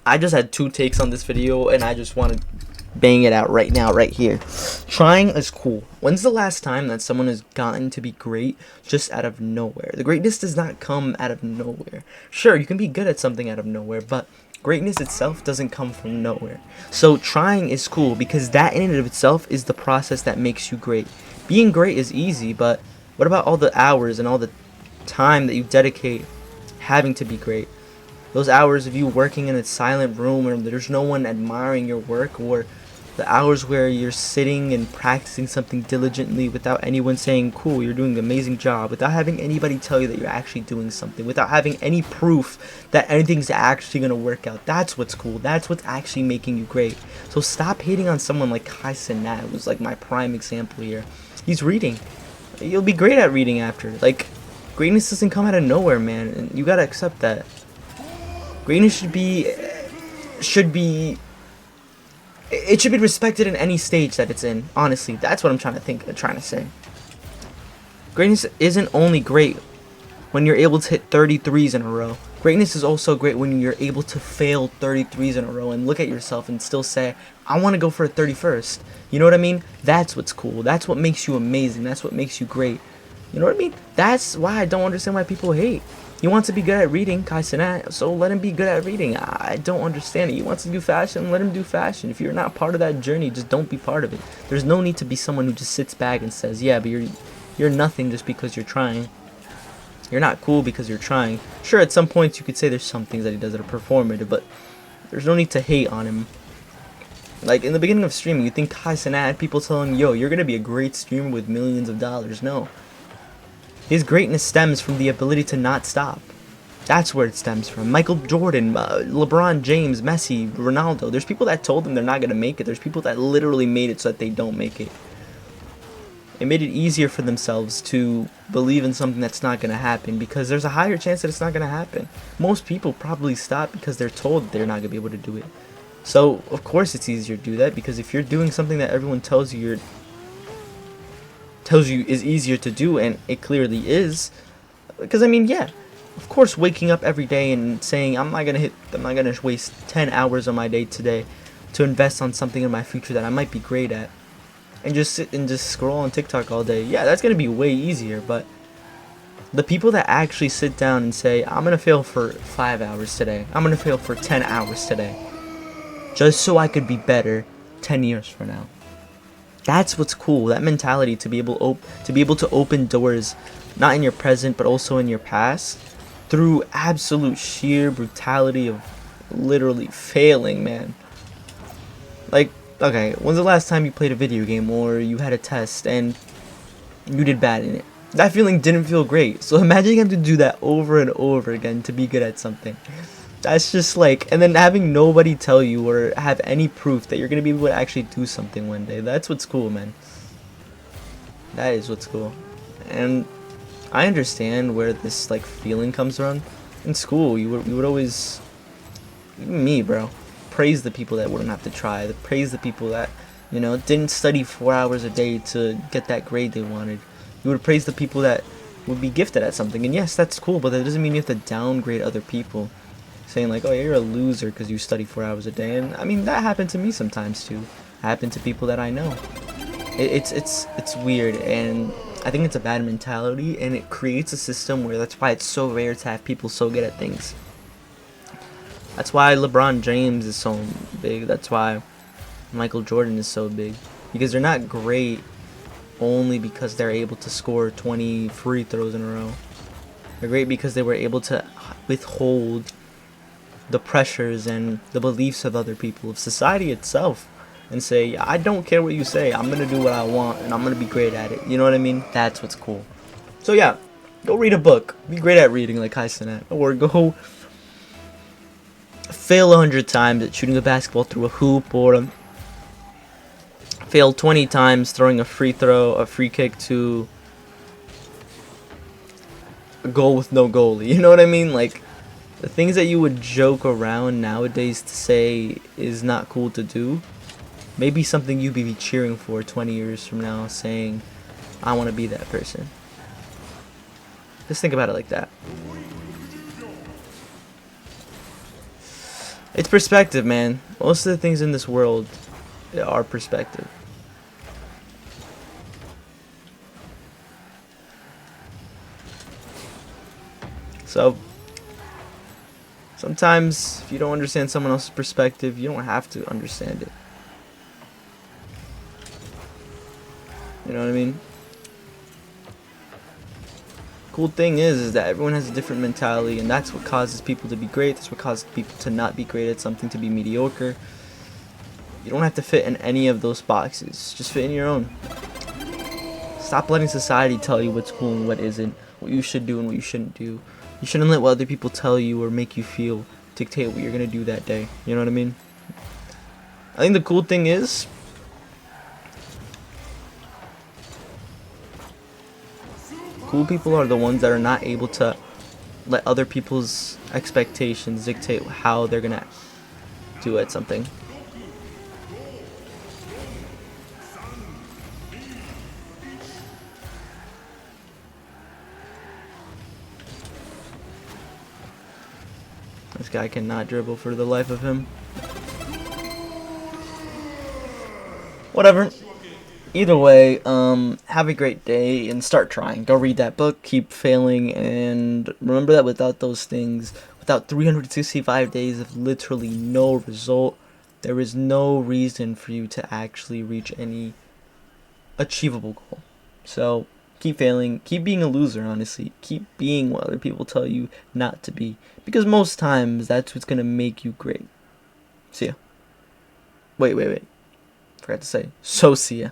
I just had two takes on this video, and I just want to bang it out right now, right here. Trying is cool. When's the last time that someone has gotten to be great just out of nowhere? The greatness does not come out of nowhere. Sure, you can be good at something out of nowhere, but greatness itself doesn't come from nowhere. So trying is cool because that in and of itself is the process that makes you great. Being great is easy, but what about all the hours and all the time that you dedicate having to be great? Those hours of you working in a silent room where there's no one admiring your work, or the hours where you're sitting and practicing something diligently without anyone saying, cool, you're doing an amazing job, without having anybody tell you that you're actually doing something, without having any proof that anything's actually going to work out. That's what's cool. That's what's actually making you great. So stop hating on someone like Kai Cenat, who's like my prime example here. He's reading. You'll be great at reading after. Like, greatness doesn't come out of nowhere, man, and you gotta accept that. Greatness should be respected in any stage that it's in. Honestly, that's what I'm trying to say. Greatness isn't only great when you're able to hit 33s in a row. Greatness is also great when you're able to fail 33s in a row and look at yourself and still say, I want to go for a 31st. You know what I mean? That's what's cool. That's what makes you amazing. That's what makes you great. You know what I mean? That's why I don't understand why people hate. He wants to be good at reading, Kai Cenat, so let him be good at reading. I don't understand it. He wants to do fashion, let him do fashion. If you're not part of that journey, just don't be part of it. There's no need to be someone who just sits back and says, yeah, but you're nothing just because you're trying. You're not cool because you're trying. Sure, at some points you could say there's some things that he does that are performative, but there's no need to hate on him. Like, in the beginning of streaming, you think Kai Cenat, people tell him, yo, you're going to be a great streamer with millions of dollars. No. His greatness stems from the ability to not stop. That's where it stems from. Michael Jordan, LeBron James, Messi, Ronaldo. There's people that told them they're not going to make it. There's people that literally made it so that they don't make it. It made it easier for themselves to believe in something that's not going to happen because there's a higher chance that it's not going to happen. Most people probably stop because they're told that they're not going to be able to do it. So, of course it's easier to do that because if you're doing something that everyone tells you is easier to do, and it clearly is, because I mean, yeah, of course waking up every day and saying I'm not gonna waste 10 hours of my day today to invest on something in my future that I might be great at, and just sit and just scroll on TikTok all day, yeah, that's gonna be way easier. But the people that actually sit down and say, I'm gonna fail for 5 hours today, I'm gonna fail for 10 hours today, just so I could be better 10 years from now. That's what's cool. That mentality to be able to open doors, not in your present but also in your past, through absolute sheer brutality of literally failing, man. Like, okay, when's the last time you played a video game or you had a test and you did bad in it? That feeling didn't feel great. So imagine having to do that over and over again to be good at something. That's just like, and then having nobody tell you or have any proof that you're going to be able to actually do something one day. That's what's cool, man. That is what's cool. And I understand where this like feeling comes from. In school, you would always, even me, bro, praise the people that wouldn't have to try. Praise the people that, you know, didn't study 4 hours a day to get that grade they wanted. You would praise the people that would be gifted at something. And yes, that's cool, but that doesn't mean you have to downgrade other people, saying like, oh, you're a loser because you study 4 hours a day. And I mean, that happened to me sometimes too. It happened to people that I know. It's weird, and I think it's a bad mentality, and it creates a system where that's why it's so rare to have people so good at things. That's why LeBron James is so big. That's why Michael Jordan is so big, because they're not great only because they're able to score 20 free throws in a row. They're great because they were able to withhold the pressures and the beliefs of other people, of society itself, and say, I don't care what you say, I'm gonna do what I want and I'm gonna be great at it. You know what I mean? That's what's cool. So yeah, go read a book, be great at reading like Kai Cenat, or go fail 100 times at shooting a basketball through a hoop, or fail 20 times throwing a free kick to a goal with no goalie. You know what I mean? Like, the things that you would joke around nowadays to say is not cool to do, maybe something you'd be cheering for 20 years from now, saying, I want to be that person. Just think about it like that. It's perspective, man. Most of the things in this world are perspective. So sometimes if you don't understand someone else's perspective, you don't have to understand it. You know what I mean? Cool thing is that everyone has a different mentality, and that's what causes people to be great. That's what causes people to not be great at something, to be mediocre. You don't have to fit in any of those boxes. Just fit in your own. Stop letting society tell you what's cool and what isn't, what you should do and what you shouldn't do. You shouldn't let what other people tell you or make you feel dictate what you're gonna do that day. You know what I mean? I think the cool thing is, cool people are the ones that are not able to let other people's expectations dictate how they're gonna do at something. This guy cannot dribble for the life of him. Whatever. Either way, have a great day and start trying. Go read that book, keep failing, and remember that without those things, without 365 days of literally no result, there is no reason for you to actually reach any achievable goal. So, keep failing, keep being a loser, honestly. Keep being what other people tell you not to be. Because most times, that's what's gonna make you great. See ya. Wait. Forgot to say. So, see ya.